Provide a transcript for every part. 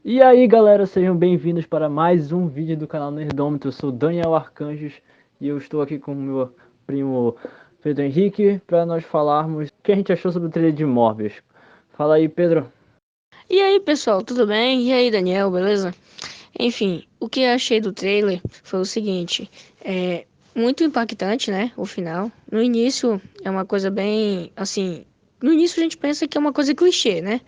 E aí galera, sejam bem-vindos para mais um vídeo do canal Nerdômetro. Eu sou Daniel Arcanjos e eu estou aqui com o meu primo Pedro Henrique para nós falarmos o que a gente achou sobre o trailer de Morbius. Fala aí, Pedro. E aí, pessoal, tudo bem? E aí, Daniel, beleza? Enfim, o que eu achei do trailer foi o seguinte, muito impactante, né, o final. No início é uma coisa bem, assim, no início a gente pensa que é uma coisa clichê, né?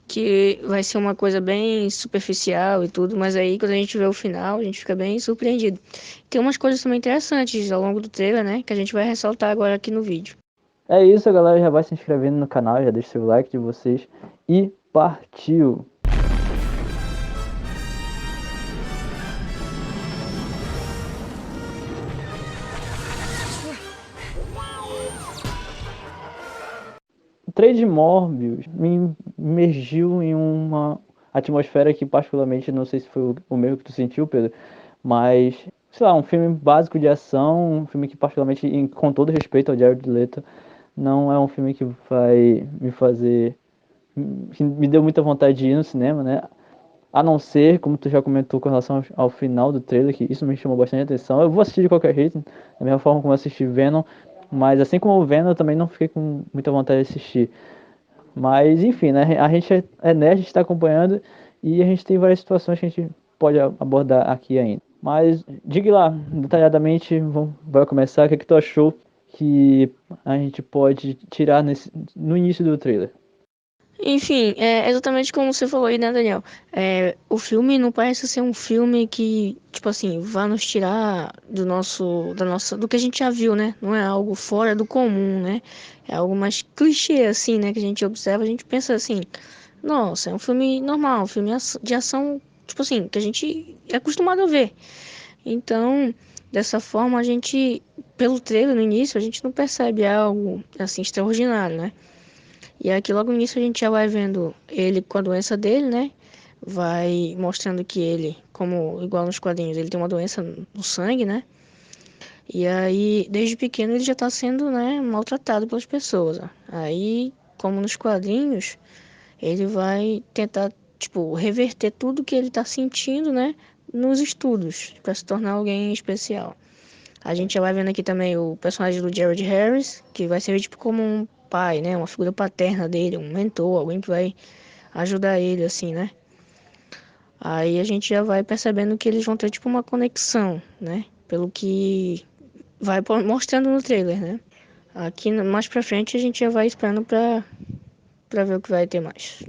Que vai ser uma coisa bem superficial e tudo, mas aí quando a gente vê o final, a gente fica bem surpreendido. Tem umas coisas também interessantes ao longo do trailer, né, que a gente vai ressaltar agora aqui no vídeo. É isso, galera, já vai se inscrevendo no canal, já deixa seu like de vocês e partiu! O trailer de Morbius me imergiu em uma atmosfera que particularmente, não sei se foi o mesmo que tu sentiu, Pedro, mas, sei lá, um filme básico de ação, um filme que particularmente, com todo respeito ao Jared Leto, não é um filme que vai me fazer, que me deu muita vontade de ir no cinema, né? A não ser, como tu já comentou com relação ao final do trailer, que isso me chamou bastante atenção. Eu vou assistir de qualquer jeito, da mesma forma como eu assisti Venom, mas assim como o Venom, eu também não fiquei com muita vontade de assistir. Mas, enfim, né? A gente é nerd, a gente está acompanhando e a gente tem várias situações que a gente pode abordar aqui ainda. Mas, diga lá, detalhadamente, vai começar, o que, é que tu achou que a gente pode tirar no início do trailer? Enfim, é exatamente como você falou aí, né, Daniel? O filme não parece ser um filme que, tipo assim, vai nos tirar do que a gente já viu, né? Não é algo fora do comum, né? É algo mais clichê, assim, né? Que a gente observa, a gente pensa assim, nossa, é um filme normal, um filme de ação, tipo assim, que a gente é acostumado a ver. Então, dessa forma, pelo trailer no início, a gente não percebe algo, assim, extraordinário, né? E aqui logo no início a gente já vai vendo ele com a doença dele, né? Vai mostrando que ele, como igual nos quadrinhos, ele tem uma doença no sangue, né? E aí, desde pequeno, ele já tá sendo, né, maltratado pelas pessoas. Ó. Aí, como nos quadrinhos, ele vai tentar, tipo, reverter tudo que ele tá sentindo, né, nos estudos, para se tornar alguém especial. A gente já vai vendo aqui também o personagem do Jared Harris, que vai servir tipo como um pai, né? Uma figura paterna dele, um mentor, alguém que vai ajudar ele, assim, né? Aí a gente já vai percebendo que eles vão ter tipo uma conexão, né? Pelo que vai mostrando no trailer, né? Aqui mais pra frente a gente já vai esperando pra ver o que vai ter mais.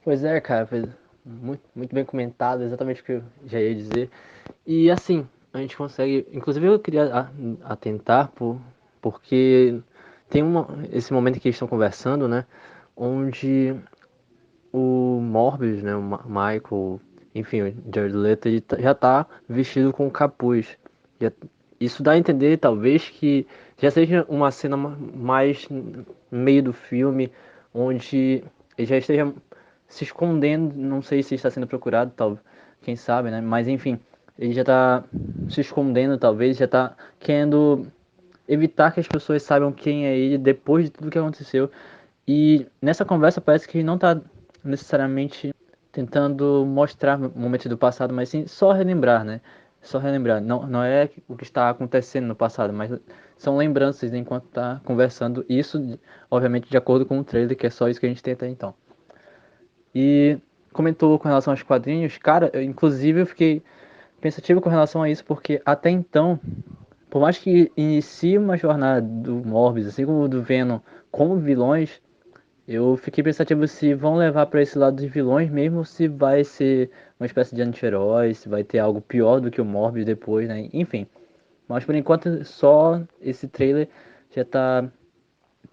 Pois é, cara, foi muito bem comentado, exatamente o que eu já ia dizer. E assim, a gente consegue. Inclusive eu queria atentar porque tem esse momento que eles estão conversando, né? Onde o Morbius, né? O Michael, enfim, o Jared Leto, ele já tá vestido com capuz. Já- isso dá a entender, talvez, que já seja uma cena mais no meio do filme, onde ele já esteja se escondendo, não sei se está sendo procurado, tal, quem sabe, né? Mas enfim, ele já tá se escondendo, talvez, já tá querendo evitar que as pessoas saibam quem é ele depois de tudo que aconteceu. E nessa conversa parece que ele não tá necessariamente tentando mostrar momentos do passado, mas sim só relembrar, né? Só relembrar. Não é o que está acontecendo no passado, mas são lembranças enquanto está conversando. Isso, obviamente, de acordo com o trailer, que é só isso que a gente tem até então. E comentou com relação aos quadrinhos, cara, inclusive eu fiquei pensativo com relação a isso, porque até então, por mais que inicie uma jornada do Morbius, assim como do Venom, como vilões, eu fiquei pensativo se vão levar para esse lado de vilões mesmo, se vai ser uma espécie de anti-herói, se vai ter algo pior do que o Morbius depois, né? Enfim. Mas por enquanto só esse trailer já tá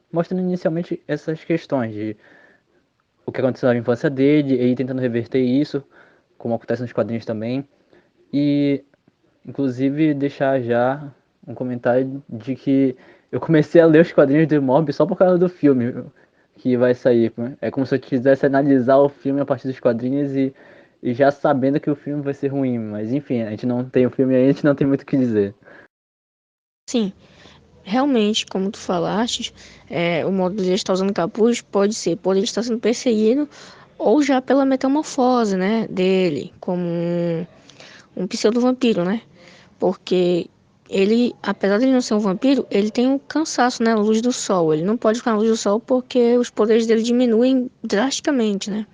mostrando inicialmente essas questões de o que aconteceu na infância dele, ele tentando reverter isso, como acontece nos quadrinhos também. E inclusive deixar já um comentário de que eu comecei a ler os quadrinhos do Morbius só por causa do filme que vai sair. Né? É como se eu quisesse analisar o filme a partir dos quadrinhos e já sabendo que o filme vai ser ruim. Mas enfim, a gente não tem o filme aí, a gente não tem muito o que dizer. Sim, realmente, como tu falaste, o modo de ele estar usando capuz pode ser por ele estar sendo perseguido ou já pela metamorfose, né, dele, como um pseudo-vampiro, né? Porque ele, apesar de ele não ser um vampiro, ele tem um cansaço, né? A luz do sol. Ele não pode ficar na luz do sol porque os poderes dele diminuem drasticamente, né?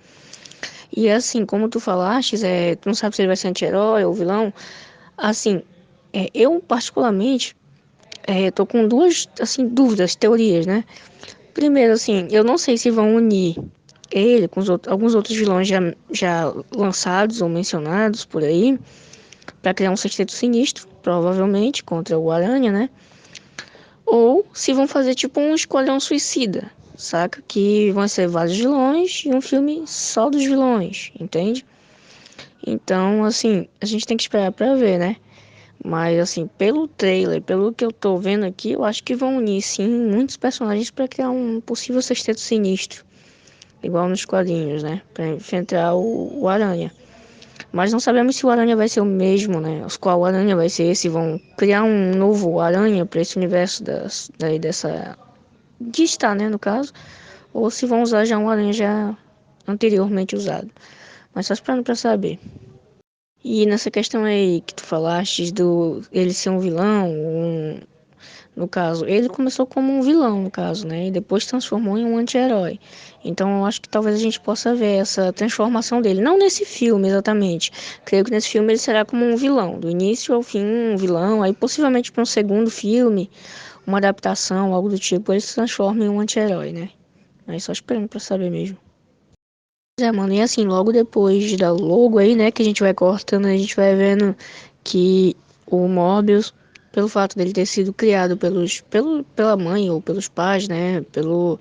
E assim, como tu falaste, tu não sabe se ele vai ser anti-herói ou vilão. Assim, eu particularmente tô com duas, assim, dúvidas, teorias, né? Primeiro, assim, eu não sei se vão unir ele com alguns outros vilões já lançados ou mencionados por aí, para criar um sexteto sinistro, provavelmente, contra o Aranha, né? Ou se vão fazer tipo um Esquadrão Suicida, saca? Que vão ser vários vilões e um filme só dos vilões, entende? Então, assim, a gente tem que esperar pra ver, né? Mas, assim, pelo trailer, pelo que eu tô vendo aqui, eu acho que vão unir, sim, muitos personagens pra criar um possível sexteto sinistro, igual nos quadrinhos, né? Pra enfrentar o Aranha. Mas não sabemos se o Aranha vai ser o mesmo, né? Qual Aranha vai ser esse? Vão criar um novo Aranha para esse universo dessa. De estar, né? No caso. Ou se vão usar já um Aranha já anteriormente usado. Mas só esperando pra saber. E nessa questão aí que tu falaste do ele ser um vilão, no caso, ele começou como um vilão, no caso, né? E depois transformou em um anti-herói. Então eu acho que talvez a gente possa ver essa transformação dele. Não nesse filme exatamente. Creio que nesse filme ele será como um vilão. Do início ao fim, um vilão. Aí possivelmente para um segundo filme, uma adaptação, algo do tipo, ele se transforma em um anti-herói, né? Aí só esperando pra saber mesmo. Mano, e assim, logo depois da logo aí, né, que a gente vai cortando, a gente vai vendo que o Morbius, pelo fato dele ter sido criado pela mãe ou pelos pais, né, pelo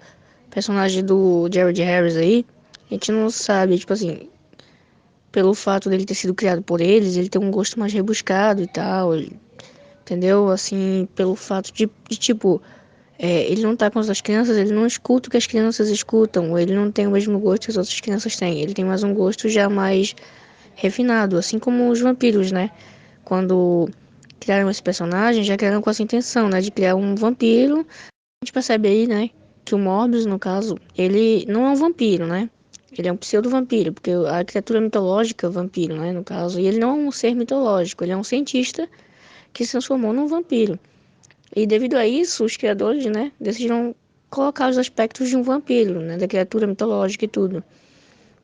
personagem do Jared Harris aí, a gente não sabe, tipo assim, pelo fato dele ter sido criado por eles, ele tem um gosto mais rebuscado e tal, entendeu? Assim, pelo fato de tipo, ele não tá com as outras crianças, ele não escuta o que as crianças escutam, ou ele não tem o mesmo gosto que as outras crianças têm, ele tem mais um gosto já mais refinado, assim como os vampiros, né? Quando criaram esse personagem, já criaram com essa intenção, né, de criar um vampiro. A gente percebe aí, né, que o Morbius, no caso, ele não é um vampiro, né? Ele é um pseudo-vampiro, porque a criatura mitológica é vampiro, né, no caso, e ele não é um ser mitológico, ele é um cientista que se transformou num vampiro. E devido a isso, os criadores, né, decidiram colocar os aspectos de um vampiro, né, da criatura mitológica e tudo.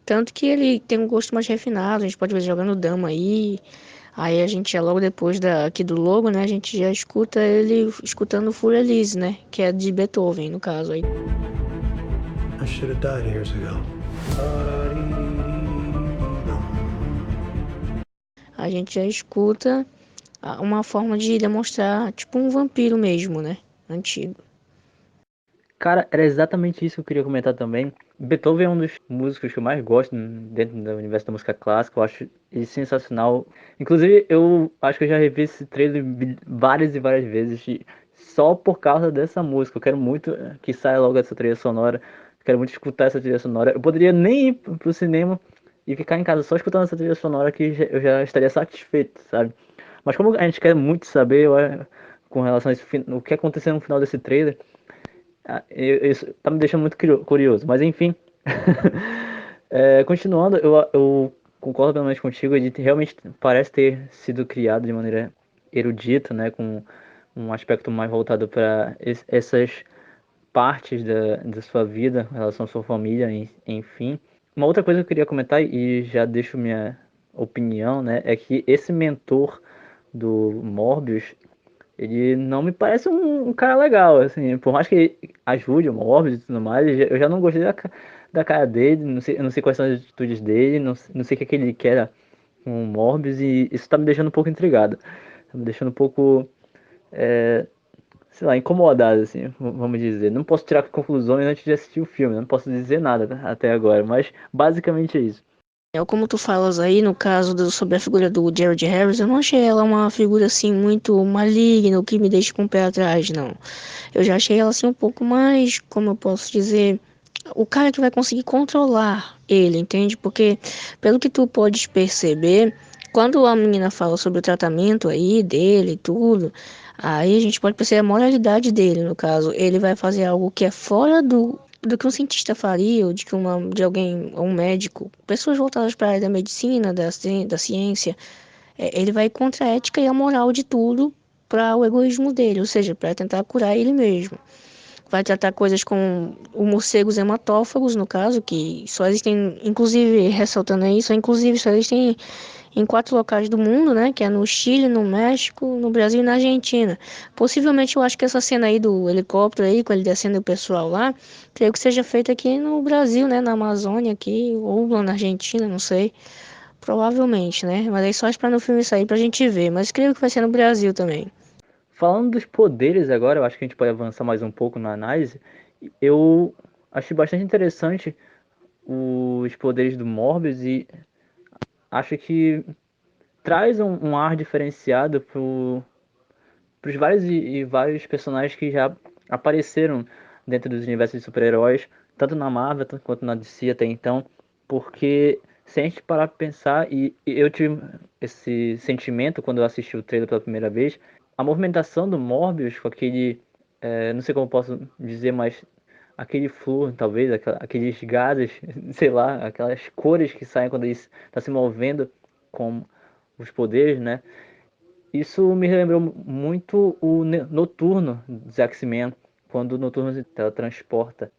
Tanto que ele tem um gosto mais refinado, a gente pode ver jogando dama aí. Aí a gente já logo depois aqui do logo, né, a gente já escuta ele escutando Fúria Lise, né, que é de Beethoven, no caso aí. I should have died years ago. A gente já escuta uma forma de demonstrar, tipo um vampiro mesmo, né, antigo. Cara, era exatamente isso que eu queria comentar também. Beethoven é um dos músicos que eu mais gosto dentro do universo da música clássica. Eu acho ele sensacional. Inclusive, eu acho que eu já revi esse trailer várias e várias vezes só por causa dessa música. Eu quero muito que saia logo essa trilha sonora. Eu quero muito escutar essa trilha sonora. Eu poderia nem ir pro cinema e ficar em casa só escutando essa trilha sonora que eu já estaria satisfeito, sabe? Mas como a gente quer muito saber com relação a o que aconteceu no final desse trailer. Isso tá me deixando muito curioso, mas enfim. Continuando, eu concordo plenamente contigo. Ele realmente parece ter sido criado de maneira erudita, né, com um aspecto mais voltado para essas partes da sua vida, em relação à sua família, enfim. Uma outra coisa que eu queria comentar, e já deixo minha opinião, né, é que esse mentor do Morbius, ele não me parece um cara legal, assim, por mais que ele ajude o Morbius e tudo mais, eu já não gostei da cara dele, eu não sei quais são as atitudes dele, não sei o que, é que ele quer com o Morbius, e isso tá me deixando um pouco intrigado, tá me deixando um pouco, sei lá, incomodado, assim, vamos dizer. Não posso tirar conclusões antes de assistir o filme, não posso dizer nada até agora, mas basicamente é isso. Como tu falas aí, no caso sobre a figura do Jared Harris, eu não achei ela uma figura assim muito maligna, o que me deixa com o pé atrás, não. Eu já achei ela assim um pouco mais, como eu posso dizer, o cara que vai conseguir controlar ele, entende? Porque, pelo que tu podes perceber, quando a menina fala sobre o tratamento aí dele e tudo, aí a gente pode perceber a moralidade dele, no caso. Ele vai fazer algo que é fora do que um cientista faria, ou de alguém, um médico, pessoas voltadas para a área da medicina, da ciência, ele vai contra a ética e a moral de tudo para o egoísmo dele, ou seja, para tentar curar ele mesmo. Vai tratar coisas com os morcegos hematófagos, no caso, que só existem, inclusive, ressaltando aí, inclusive só existem em 4 locais do mundo, né? Que é no Chile, no México, no Brasil e na Argentina. Possivelmente eu acho que essa cena aí do helicóptero aí, com ele descendo o pessoal lá, creio que seja feita aqui no Brasil, né? Na Amazônia aqui, ou lá na Argentina, não sei. Provavelmente, né? Mas aí só esperando o filme sair pra gente ver. Mas creio que vai ser no Brasil também. Falando dos poderes agora, eu acho que a gente pode avançar mais um pouco na análise. Eu achei bastante interessante os poderes do Morbius e acho que traz um ar diferenciado para os vários personagens que já apareceram dentro dos universos de super-heróis, tanto na Marvel quanto na DC até então, porque se a gente parar para pensar, e eu tive esse sentimento quando eu assisti o trailer pela primeira vez, a movimentação do Morbius com aquele, não sei como eu posso dizer, mas aquele flúor, talvez, aqueles gases, sei lá, aquelas cores que saem quando ele está se movendo com os poderes, né? Isso me lembrou muito o Noturno dos X-Men, quando o Noturno se teletransporta.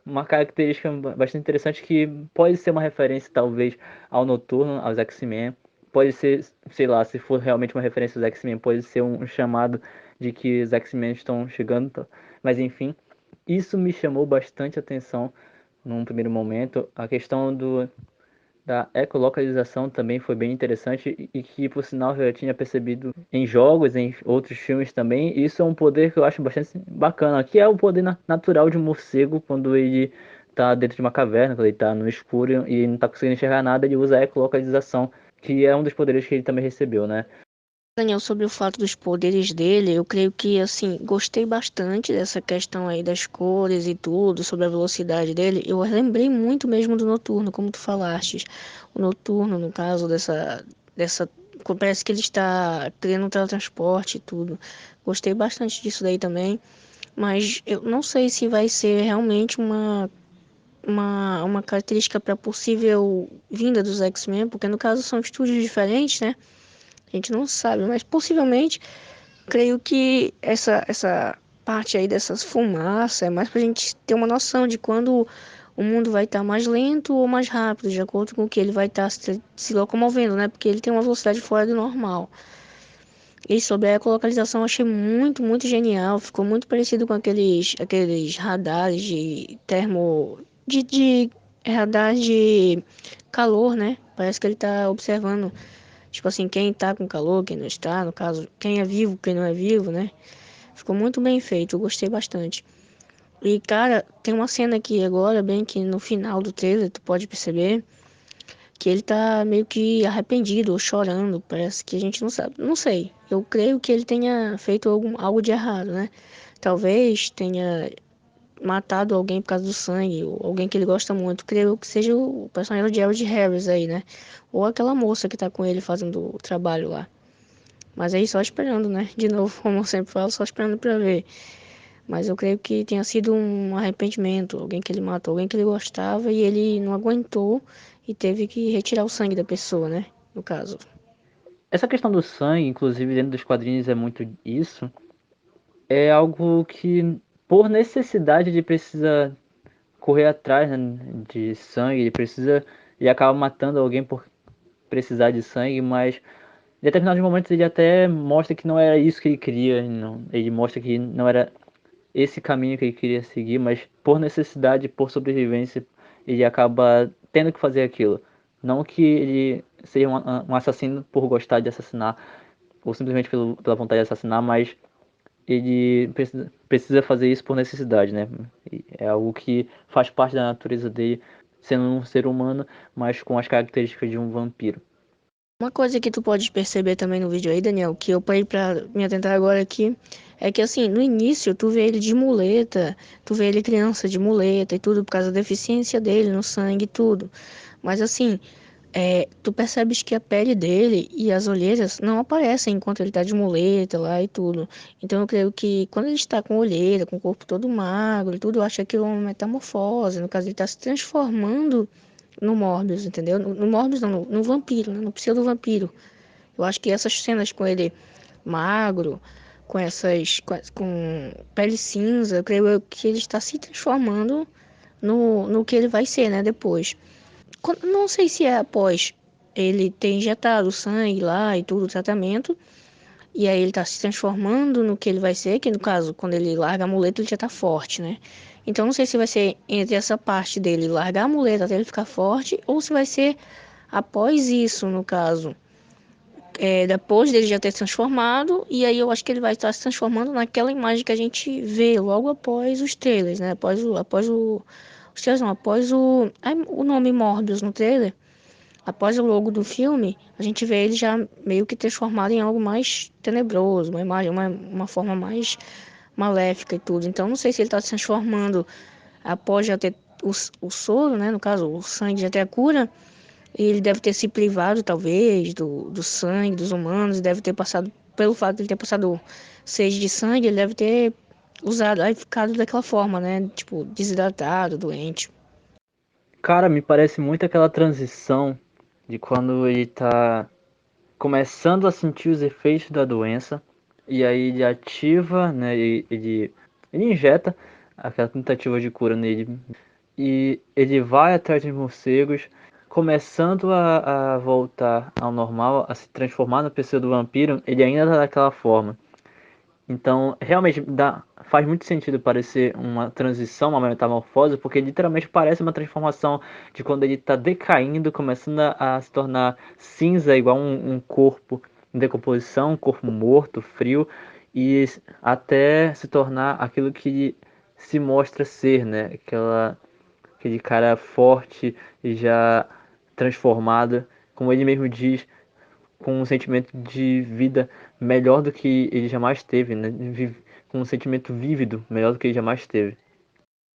Uma característica bastante interessante que pode ser uma referência, talvez, ao Noturno, aos X-Men. Pode ser, sei lá, se for realmente uma referência aos X-Men, pode ser um chamado de que os X-Men estão chegando. Mas, enfim, isso me chamou bastante atenção num primeiro momento. A questão da ecolocalização também foi bem interessante e que, por sinal, eu já tinha percebido em jogos, em outros filmes também. Isso é um poder que eu acho bastante bacana, que é o poder natural de um morcego quando ele está dentro de uma caverna, quando ele está no escuro e não está conseguindo enxergar nada, ele usa a ecolocalização, que é um dos poderes que ele também recebeu, né? Daniel, sobre o fato dos poderes dele, eu creio que, assim, gostei bastante dessa questão aí das cores e tudo, sobre a velocidade dele. Eu lembrei muito mesmo do Noturno, como tu falaste. O Noturno, no caso dessa, parece que ele está criando um teletransporte e tudo. Gostei bastante disso daí também, mas eu não sei se vai ser realmente uma característica para possível vinda dos X-Men, porque no caso são estúdios diferentes, né? A gente não sabe, mas possivelmente creio que essa parte aí dessas fumaças é mais pra gente ter uma noção de quando o mundo vai estar mais lento ou mais rápido, de acordo com o que ele vai estar se locomovendo, né? Porque ele tem uma velocidade fora do normal. E sobre a ecolocalização, eu achei muito genial. Ficou muito parecido com aqueles radares de radar de calor, né? Parece que ele tá observando, tipo assim, quem tá com calor, quem não está, no caso, quem é vivo, quem não é vivo, né? Ficou muito bem feito, eu gostei bastante. E, cara, tem uma cena aqui agora, bem que no final do trailer, tu pode perceber que ele tá meio que arrependido ou chorando. Parece que a gente não sabe. Não sei. Eu creio que ele tenha feito algo de errado, né? Talvez tenha matado alguém por causa do sangue, ou alguém que ele gosta muito. Creio que seja o personagem de Jared Harris aí, né? Ou aquela moça que tá com ele fazendo o trabalho lá. Mas aí só esperando, né? De novo, como eu sempre falo, só esperando pra ver. Mas eu creio que tenha sido um arrependimento, alguém que ele matou, alguém que ele gostava e ele não aguentou e teve que retirar o sangue da pessoa, né? No caso. Essa questão do sangue, inclusive dentro dos quadrinhos é muito isso, é algo que, por necessidade, ele precisa correr atrás, né, de sangue, ele acaba matando alguém por precisar de sangue, mas em determinados momentos ele até mostra que não era isso que ele queria, não, ele mostra que não era esse caminho que ele queria seguir, mas por necessidade, por sobrevivência, ele acaba tendo que fazer aquilo. Não que ele seja um assassino por gostar de assassinar, ou simplesmente pela vontade de assassinar, mas ele precisa fazer isso por necessidade, né? É algo que faz parte da natureza dele, sendo um ser humano, mas com as características de um vampiro. Uma coisa que tu pode perceber também no vídeo aí, Daniel, que eu parei pra me atentar agora aqui, é que assim, no início tu vê ele de muleta, tu vê ele criança de muleta e tudo por causa da deficiência dele no sangue e tudo. Mas assim, Tu percebes que a pele dele e as olheiras não aparecem enquanto ele tá de muleta lá e tudo. Então eu creio que quando ele está com olheira, com o corpo todo magro e tudo, eu acho que aquilo é uma metamorfose. No caso, ele tá se transformando no Morbius, entendeu? No Morbius não, no vampiro, né? No pseudo-vampiro. Eu acho que essas cenas com ele magro, com pele cinza, eu creio que ele está se transformando no que ele vai ser, né, depois. Não sei se é após ele ter injetado o sangue lá e tudo, o tratamento, e aí ele tá se transformando no que ele vai ser, que no caso, quando ele larga a muleta, ele já tá forte, né? Então não sei se vai ser entre essa parte dele largar a muleta até ele ficar forte, ou se vai ser após isso, no caso. Depois dele já ter se transformado, e aí eu acho que ele vai estar se transformando naquela imagem que a gente vê logo após os trailers, né? Os trailers não, o nome Morbius no trailer. Após o logo do filme, a gente vê ele já meio que transformado em algo mais tenebroso, uma imagem, uma forma mais maléfica e tudo. Então, não sei se ele está se transformando após já ter o soro, né? No caso, o sangue já ter a cura. E ele deve ter se privado, talvez, do sangue dos humanos. Deve ter passado, pelo fato de ele ter passado sede de sangue, ele deve ter usado, aí ficado daquela forma, né? Tipo, desidratado, doente. Cara, me parece muito aquela transição de quando ele tá começando a sentir os efeitos da doença, e aí ele ativa, né? Ele injeta aquela tentativa de cura nele, e ele vai atrás dos morcegos, começando a voltar ao normal, a se transformar no PC do vampiro, ele ainda tá daquela forma. Então, realmente faz muito sentido parecer uma transição, uma metamorfose, porque literalmente parece uma transformação de quando ele está decaindo, começando a se tornar cinza, igual um corpo em decomposição, um corpo morto, frio, e até se tornar aquilo que se mostra ser, né? Aquele cara forte e já transformado, como ele mesmo diz, com um sentimento de vida melhor do que ele jamais teve, né? Com um sentimento vívido melhor do que ele jamais teve.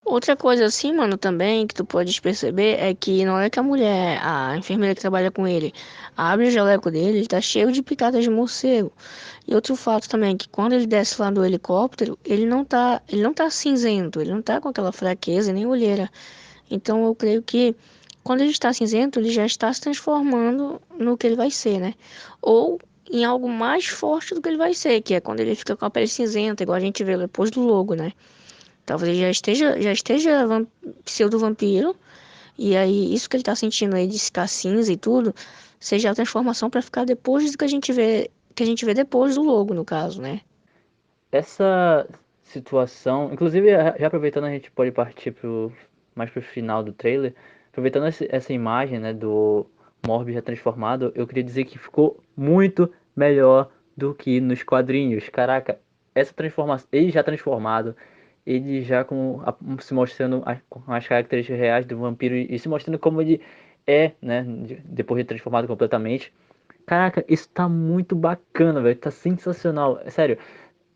Outra coisa assim, mano, também que tu pode perceber é que na hora que a mulher, a enfermeira que trabalha com ele, abre o jaleco dele, ele tá cheio de picadas de morcego. E outro fato também é que quando ele desce lá do helicóptero, ele não tá cinzento, ele não tá com aquela fraqueza nem olheira. Então eu creio que quando ele está cinzento, ele já está se transformando no que ele vai ser, né? Ou em algo mais forte do que ele vai ser, que é quando ele fica com a pele cinzenta, igual a gente vê depois do logo, né? Talvez ele já esteja pseudo-vampiro, e aí isso que ele tá sentindo aí de ficar cinza e tudo, seja a transformação para ficar depois do que a gente vê depois do logo, no caso, né? Essa situação, inclusive, já aproveitando, a gente pode partir mais pro final do trailer. Aproveitando essa imagem, né, do Morbius já transformado, eu queria dizer que ficou muito melhor do que nos quadrinhos. Caraca, essa transformação, ele já transformado, ele já se mostrando com as características reais do vampiro e se mostrando como ele é, né, depois de transformado completamente. Caraca, isso tá muito bacana, velho, tá sensacional. Sério,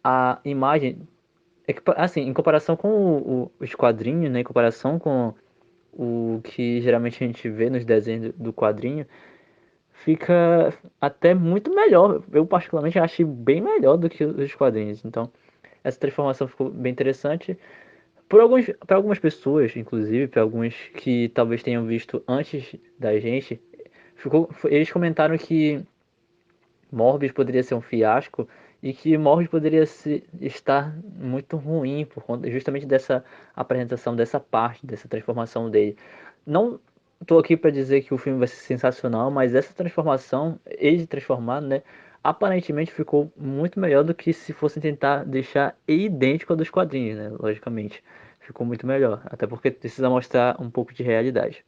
a imagem é que, assim, em comparação com os quadrinhos, né, em comparação com o que geralmente a gente vê nos desenhos do quadrinho, fica até muito melhor. Eu particularmente achei bem melhor do que os quadrinhos. Então, essa transformação ficou bem interessante. Para algumas pessoas, inclusive, para alguns que talvez tenham visto antes da gente, eles comentaram que Morbius poderia ser um fiasco e que Morbius poderia estar muito ruim por conta justamente dessa apresentação, dessa parte, dessa transformação dele. Não estou aqui para dizer que o filme vai ser sensacional, mas essa transformação, ele transformado, né, aparentemente ficou muito melhor do que se fossem tentar deixar idêntico ao dos quadrinhos, né, logicamente. Ficou muito melhor, até porque precisa mostrar um pouco de realidade.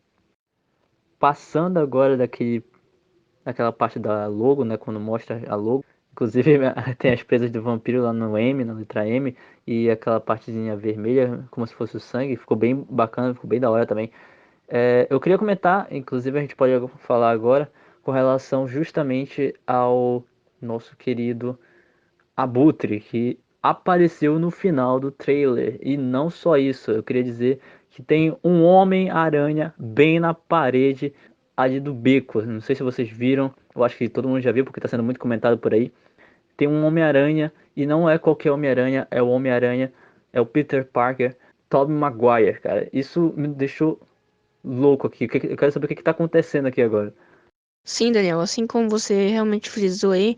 Passando agora daquela parte da logo, né? Quando mostra a logo. Inclusive tem as presas do vampiro lá no M, na letra M, e aquela partezinha vermelha, como se fosse o sangue. Ficou bem bacana, ficou bem da hora também. Eu queria comentar, inclusive a gente pode falar agora, com relação justamente ao nosso querido Abutre, que apareceu no final do trailer. E não só isso, eu queria dizer que tem um Homem-Aranha bem na parede ali do beco. Não sei se vocês viram, eu acho que todo mundo já viu porque está sendo muito comentado por aí. Tem um Homem-Aranha e não é qualquer Homem-Aranha, é o Homem-Aranha, é o Peter Parker, Tobey Maguire, cara. Isso me deixou louco aqui. Eu quero saber o que tá acontecendo aqui agora. Sim, Daniel, assim como você realmente frisou aí,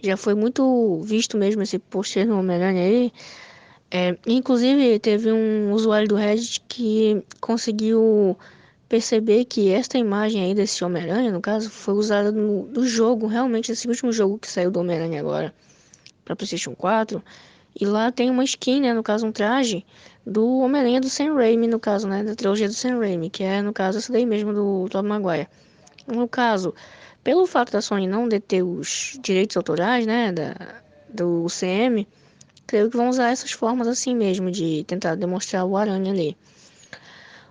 já foi muito visto mesmo esse pôster no Homem-Aranha aí. Inclusive, teve um usuário do Reddit que conseguiu perceber que esta imagem aí desse Homem-Aranha, no caso, foi usada no jogo, realmente, esse último jogo que saiu do Homem-Aranha agora para PlayStation 4. E lá tem uma skin, né, no caso, um traje do Homem-Aranha do Sam Raimi, no caso, né, da trilogia do Sam Raimi, que é, no caso, essa daí mesmo do Tobey Maguire. No caso, pelo fato da Sony não deter os direitos autorais, né, do CM, creio que vão usar essas formas assim mesmo, de tentar demonstrar o Aranha ali.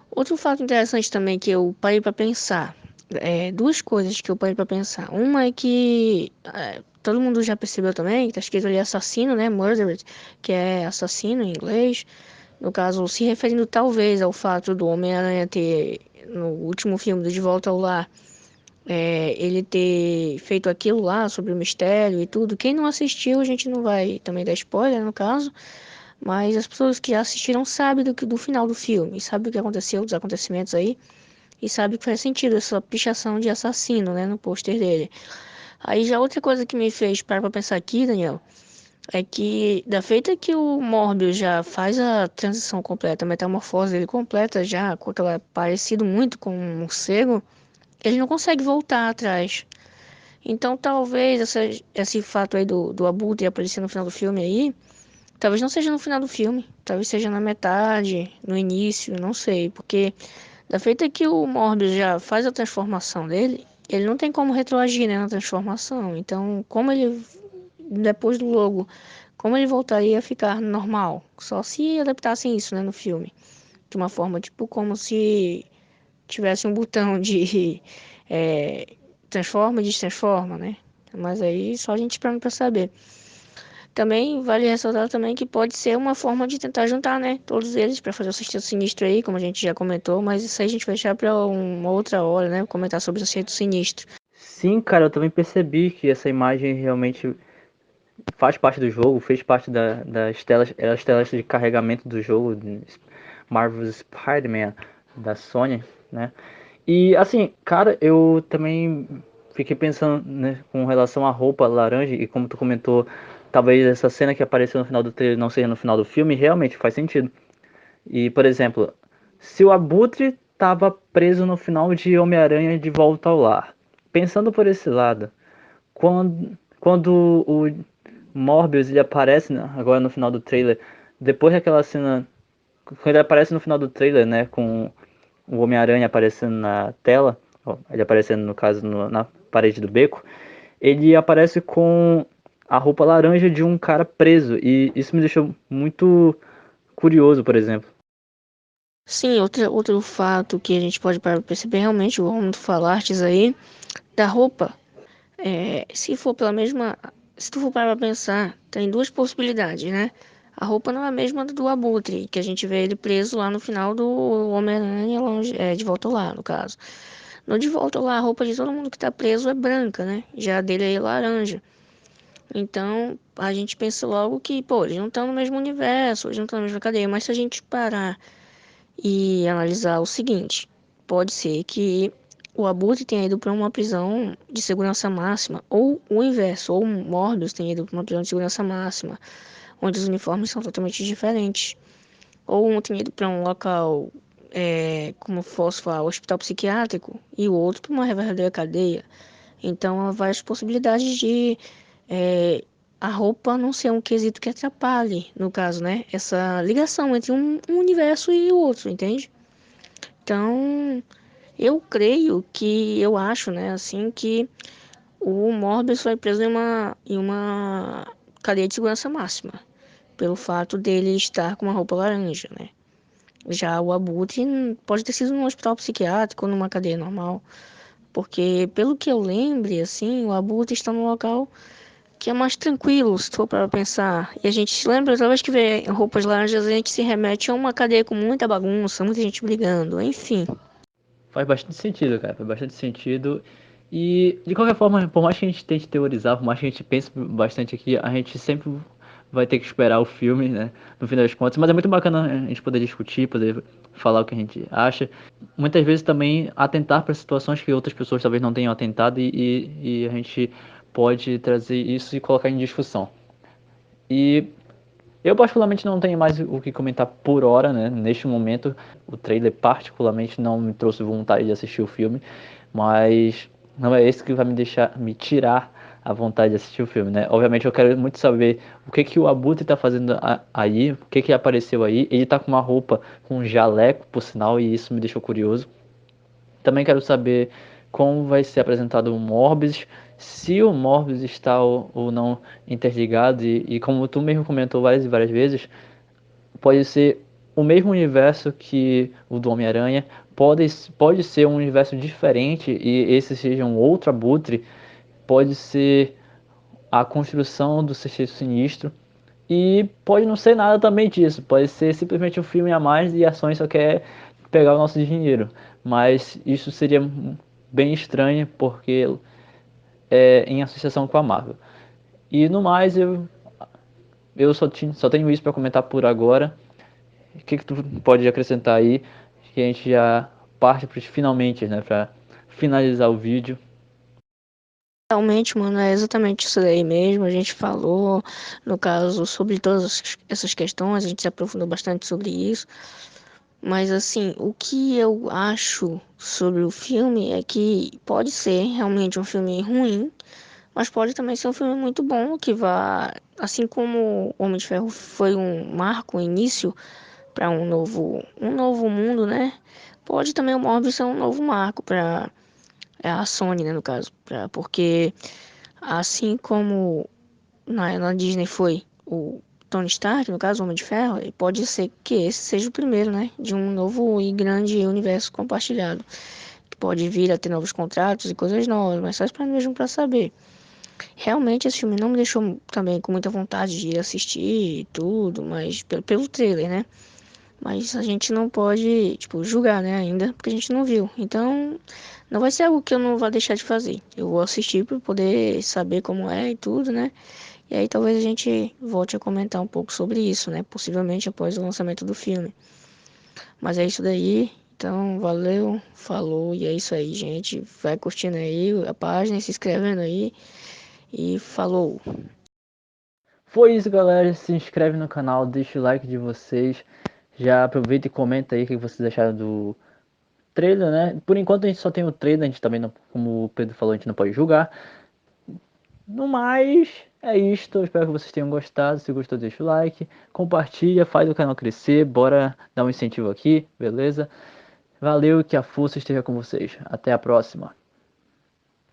Outro fato interessante também que eu parei para pensar, duas coisas que eu parei para pensar. Uma é que todo mundo já percebeu também, que tá escrito ali assassino, né, murdered, que é assassino em inglês. No caso, se referindo talvez ao fato do Homem-Aranha ter, no último filme do De Volta ao Lar, ele ter feito aquilo lá sobre o mistério e tudo. Quem não assistiu, a gente não vai também dar spoiler, no caso, mas as pessoas que já assistiram sabem do final do filme, sabem o que aconteceu, dos acontecimentos aí, e sabem que faz sentido essa pichação de assassino, né, no pôster dele. Aí já outra coisa que me fez parar pra pensar aqui, Daniel, é que da feita que o Morbius já faz a transição completa, a metamorfose dele completa já, com aquela parecido muito com um morcego, ele não consegue voltar atrás. Então talvez esse fato aí do Abutre aparecer no final do filme aí, talvez não seja no final do filme, talvez seja na metade, no início, não sei, porque da feita que o Morbius já faz a transformação dele, ele não tem como retroagir, né, na transformação. Então, como ele depois do logo, como ele voltaria a ficar normal? Só se adaptassem isso, né, no filme, de uma forma tipo como se tivesse um botão de é, transforma e destransforma, né? Mas aí só a gente esperando para saber. Também vale ressaltar também que pode ser uma forma de tentar juntar, né, todos eles para fazer o Sexteto Sinistro aí, como a gente já comentou, mas isso aí a gente vai deixar para uma outra hora, né, comentar sobre o Sexteto Sinistro. Sim, cara, eu também percebi que essa imagem realmente faz parte do jogo, fez parte das telas, as telas de carregamento do jogo, Marvel's Spider-Man da Sony, né? E assim, cara, eu também fiquei pensando, né, com relação à roupa laranja e como tu comentou, talvez essa cena que apareceu no final do trailer não seja no final do filme, realmente faz sentido. E, por exemplo, se o Abutre estava preso no final de Homem-Aranha de Volta ao Lar, pensando por esse lado, quando o Morbius ele aparece agora no final do trailer, depois daquela cena, quando ele aparece no final do trailer, né, com o Homem-Aranha aparecendo na tela, ó, ele aparecendo no caso na parede do beco, ele aparece com a roupa laranja de um cara preso e isso me deixou muito curioso, por exemplo. Sim, outro fato que a gente pode perceber realmente, como tu falastes aí, da roupa. Se for pela mesma. Se tu for parar pra pensar, tem duas possibilidades, né? A roupa não é a mesma do Abutre, que a gente vê ele preso lá no final do Homem-Aranha de Volta ao Lar, no caso. No De Volta ao Lar, a roupa de todo mundo que tá preso é branca, né? Já a dele é laranja. Então, a gente pensa logo que, pô, eles não estão no mesmo universo, eles não estão na mesma cadeia. Mas se a gente parar e analisar o seguinte, pode ser que o Abutre tenha ido para uma prisão de segurança máxima, ou o inverso, ou o Morbius tenha ido para uma prisão de segurança máxima, onde os uniformes são totalmente diferentes, ou um tenha ido para um local, como posso falar, hospital psiquiátrico, e o outro para uma verdadeira cadeia. Então, há várias possibilidades de é, a roupa não ser um quesito que atrapalhe, no caso, né? Essa ligação entre um universo e o outro, entende? Então, eu creio que, eu acho, né, assim, que o Morbius foi preso em uma cadeia de segurança máxima, pelo fato dele estar com uma roupa laranja, né? Já o Abutre pode ter sido num hospital psiquiátrico ou numa cadeia normal, porque, pelo que eu lembre, assim, o Abutre está num local que é mais tranquilo, se for para pensar. E a gente se lembra, toda vez que vê roupas laranjas, a gente se remete a uma cadeia com muita bagunça, muita gente brigando, enfim. Faz bastante sentido, cara, faz bastante sentido. E, de qualquer forma, por mais que a gente tente teorizar, por mais que a gente pense bastante aqui, a gente sempre vai ter que esperar o filme, né, no fim das contas. Mas é muito bacana a gente poder discutir, poder falar o que a gente acha. Muitas vezes também atentar para situações que outras pessoas talvez não tenham atentado e a gente pode trazer isso e colocar em discussão. E eu particularmente não tenho mais o que comentar por hora, né? Neste momento, o trailer particularmente não me trouxe vontade de assistir o filme, mas não é esse que vai me tirar a vontade de assistir o filme, né? Obviamente eu quero muito saber o que que o Abutre tá fazendo aí, o que que apareceu aí. Ele tá com uma roupa com um jaleco, por sinal, e isso me deixou curioso. Também quero saber como vai ser apresentado o Morbius, se o Morbius está ou não interligado, e como tu mesmo comentou várias e várias vezes, pode ser o mesmo universo que o do Homem-Aranha, pode ser um universo diferente e esse seja um outro abutre, pode ser a construção do Sexteto Sinistro, e pode não ser nada também disso, pode ser simplesmente um filme a mais e a Sony só quer pegar o nosso dinheiro. Mas isso seria bem estranho porque é em associação com a Marvel. E no mais, eu só tenho isso para comentar por agora. O que tu pode acrescentar aí? Que a gente já parte para finalmente, né, para finalizar o vídeo. Realmente, mano, é exatamente isso aí mesmo. A gente falou, no caso, sobre todas essas questões, a gente se aprofundou bastante sobre isso. Mas, assim, o que eu acho sobre o filme é que pode ser realmente um filme ruim, mas pode também ser um filme muito bom, que vá, assim como o Homem de Ferro foi um marco, um início para um novo mundo, né? Pode também o Morbius ser um novo marco para a Sony, né, no caso, porque assim como na Disney foi o Tony Stark, no caso, o Homem de Ferro, e pode ser que esse seja o primeiro, né, de um novo e grande universo compartilhado, que pode vir a ter novos contratos e coisas novas, mas só para mesmo para saber. Realmente esse filme não me deixou também com muita vontade de ir assistir e tudo, mas pelo trailer, né? Mas a gente não pode, tipo, julgar, né, ainda, porque a gente não viu. Então, não vai ser algo que eu não vou deixar de fazer. Eu vou assistir para poder saber como é e tudo, né? E aí talvez a gente volte a comentar um pouco sobre isso, né? Possivelmente após o lançamento do filme. Mas é isso daí. Então, valeu, falou, e é isso aí, gente. Vai curtindo aí a página, se inscrevendo aí e falou. Foi isso, galera. Se inscreve no canal, deixa o like de vocês. Já aproveita e comenta aí o que vocês acharam do trailer, né? Por enquanto a gente só tem o trailer, a gente também não, como o Pedro falou, a gente não pode julgar. No mais, é isto. Eu espero que vocês tenham gostado. Se gostou, deixa o like, compartilha, faz o canal crescer. Bora dar um incentivo aqui, beleza? Valeu, que a força esteja com vocês. Até a próxima.